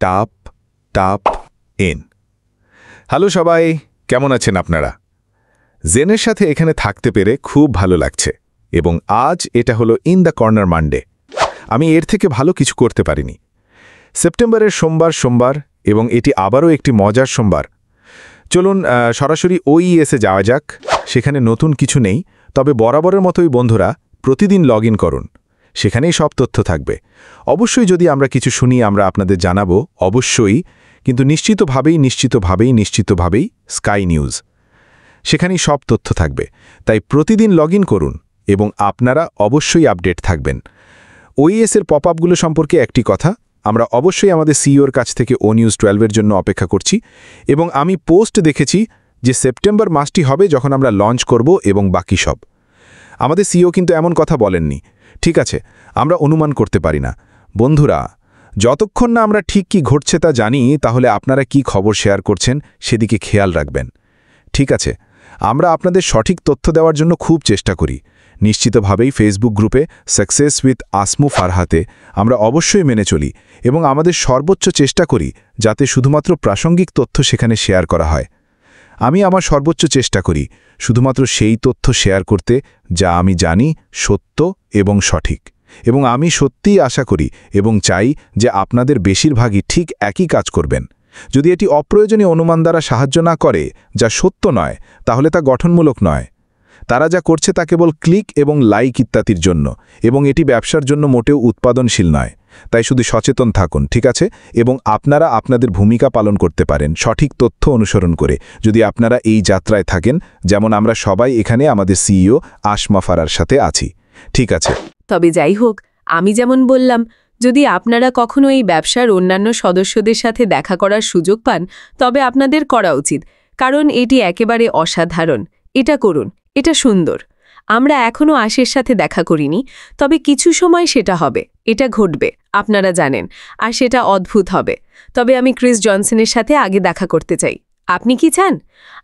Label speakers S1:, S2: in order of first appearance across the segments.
S1: টাপ টাপ N. Hello সবাই, কেমন আছেন আপনারা? জেনের সাথে এখানে থাকতে পেরে খুব ভালো লাগছে এবং আজ এটা হলো ইন দ্য কর্নার মানডে। আমি এর থেকে ভালো কিছু করতে পারিনি। সেপ্টেম্বরের সোমবার এবং এটি আবারও একটি মজার সোমবার। চলুন সরাসরি ওইএসে যাওয়া যাক। সেখানে নতুন কিছু নেই, তবে বরাবরের মতোই বন্ধুরা প্রতিদিন লগ ইন করুন, সেখানেই সব তথ্য থাকবে। অবশ্যই যদি আমরা কিছু শুনি আমরা আপনাদের জানাবো, অবশ্যই, কিন্তু নিশ্চিতভাবেই স্কাই নিউজ, সেখানেই সব তথ্য থাকবে। তাই প্রতিদিন লগ ইন করুন এবং আপনারা অবশ্যই আপডেট থাকবেন। ওইএসের পপ আপগুলো সম্পর্কে একটি কথা, আমরা অবশ্যই আমাদের সিইওর কাছ থেকে ও নিউজ 12-এর জন্য অপেক্ষা করছি এবং আমি পোস্ট দেখেছি যে সেপ্টেম্বর মাসটি হবে যখন আমরা লঞ্চ করব এবং বাকি সব। আমাদের সিইও কিন্তু এমন কথা বলেননি। ঠিক আছে, আমরা অনুমান করতে পারি না। বন্ধুরা, যতক্ষণ না আমরা ঠিক কি ঘটছে তা জানি, তাহলে আপনারা কি খবর শেয়ার করছেন সেদিকে খেয়াল রাখবেন। ঠিক আছে, আমরা আপনাদের সঠিক তথ্য দেওয়ার জন্য খুব চেষ্টা করি। নিশ্চিতভাবেই ফেসবুক গ্রুপে সাকসেস উইথ আসমু ফারহাতে আমরা অবশ্যই মেনে চলি এবং আমাদের সর্বোচ্চ চেষ্টা করি যাতে শুধুমাত্র প্রাসঙ্গিক তথ্য সেখানে শেয়ার করা হয়। আমি আমার সর্বোচ্চ চেষ্টা করি শুধুমাত্র সেই তথ্য শেয়ার করতে যা আমি জানি সত্য এবং সঠিক, এবং আমি সত্যিই আশা করি এবং চাই যে আপনাদের বেশিরভাগই ঠিক একই কাজ করবেন। যদি এটি অপ্রয়োজনীয় অনুমান দ্বারা সাহায্য না করে, যা সত্য নয়, তাহলে তা গঠনমূলক নয়। তারা যা করছে তা কেবল ক্লিক এবং লাইক ইত্যাদির জন্য, এবং এটি ব্যবসার জন্য মোটেও উৎপাদনশীল নয়। তাই শুধু সচেতন থাকুন, ঠিক আছে? এবং আপনারা আপনাদের ভূমিকা পালন করতে পারেন সঠিক তথ্য অনুসরণ করে, যদি আপনারা এই যাত্রায় থাকেন, যেমন আমরা সবাই এখানে আমাদের সিইও আসমা ফারার সাথে আছি। ঠিক আছে,
S2: তবে যাই হোক, আমি যেমন বললাম, যদি আপনারা কখনো এই ব্যবসার অন্যান্য সদস্যদের সাথে দেখা করার সুযোগ পান, তবে আপনাদের করা উচিত, কারণ এটি একেবারে অসাধারণ। এটা করুন, এটা সুন্দর। আমরা এখনও আশের সাথে দেখা করিনি, তবে কিছু সময় সেটা হবে, এটা ঘটবে, আপনারা জানেন, আর সেটা অদ্ভুত হবে। তবে আমি ক্রিস জনসনের সাথে আগে দেখা করতে চাই। আপনি কি চান?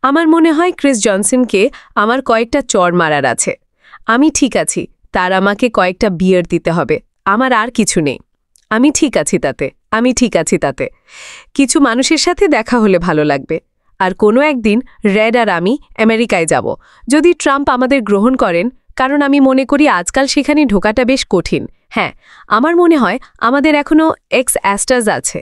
S2: আমার মনে হয় ক্রিস জনসনকে আমার কয়েকটা চড় মারার আছে। আমি ঠিক আছি, তার আমাকে কয়েকটা বিয়ার দিতে হবে, আমার আর কিছু নেই। আমি ঠিক আছি তাতে। কিছু মানুষের সাথে দেখা হলে ভালো লাগবে। আর কোনো একদিন রেড আর আমি আমেরিকায় যাব, যদি ট্রাম্প আমাদের গ্রহণ করেন, কারণ আমি মনে করি আজকাল সেখানে ঢোকাটা বেশ কঠিন। হ্যাঁ, আমার মনে হয় আমাদের এখনও এক্স অ্যাস্টাস আছে,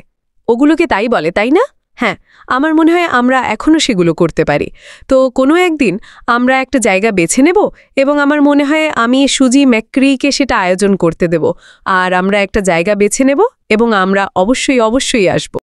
S2: ওগুলোকে তাই বলে, তাই না? হ্যাঁ, আমার মনে হয় আমরা এখনও সেগুলো করতে পারি। তো কোনো একদিন আমরা একটা জায়গা বেছে নেব এবং আমার মনে হয় আমি সুজি ম্যাক্রিকে সেটা আয়োজন করতে দেব, আর আমরা একটা জায়গা বেছে নেব এবং আমরা অবশ্যই আসব।